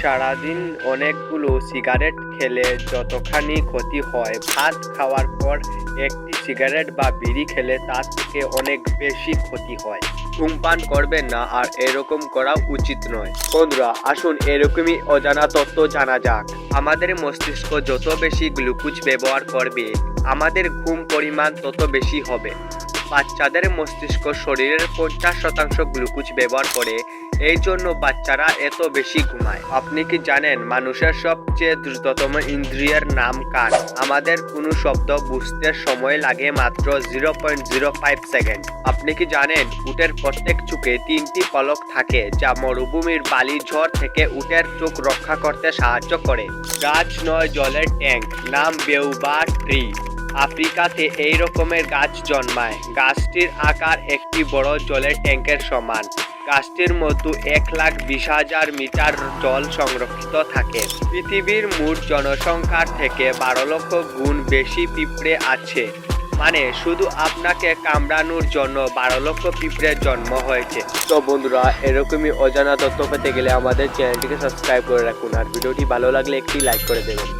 সারাদিন অনেকগুলো সিগারেট খেলে যতখানি ক্ষতি হয়, ভাত খাওয়ার পর একটি সিগারেট বা বিড়ি খেলে তার থেকে অনেক বেশি ক্ষতি হয়। ধূমপান করবেন না, আর এরকম করা উচিত নয়। বন্ধুরা, আসুন এরকমই অজানা তথ্য জানা যাক। আমাদের মস্তিষ্ক যত বেশি গ্লুকোজ ব্যবহার করবে, আমাদের ঘুম পরিমাণ তত বেশি হবে। বাচ্চাদের মস্তিষ্ক শরীরের 50% গ্লুকোজ ব্যবহার করে, এই জন্য বাচ্চারা এত বেশি ঘুমায়। আপনি কি জানেন মানুষের সবচেয়ে দ্রুততম ইন্দ্রিয়ের নাম কান? আমাদের কোনো শব্দ বুঝতে সময় লাগে মাত্র 0.05 সেকেন্ড। আপনি কি জানেন উটের প্রত্যেক চোখে 3টি পলক থাকে, যা মরুভূমির বালি ঝড় থেকে উটের চোখ রক্ষা করতে সাহায্য করে? গাছ নয়, জলের ট্যাঙ্ক। নাম বেউবা ট্রি। আফ্রিকাতে এই রকমের গাছ জন্মায়। গাছটির আকার একটি বড় জলের ট্যাঙ্কের সমান। গাছটির মধ্যে 1,20,000 মিটার জল সংরক্ষিত থাকে। পৃথিবীর মোট জনসংখ্যার থেকে 12 লক্ষ গুণ বেশি পিঁপড়ে আছে। মানে শুধু আপনাকে কামড়ানোর জন্য 12 লক্ষ পিঁপড়ের জন্ম হয়েছে। তো বন্ধুরা, এরকমই অজানা তথ্য পেতে গেলে আমাদের চ্যানেলটিকে সাবস্ক্রাইব করে রাখুন, আর ভিডিওটি ভালো লাগলে একটি লাইক করে দেবেন।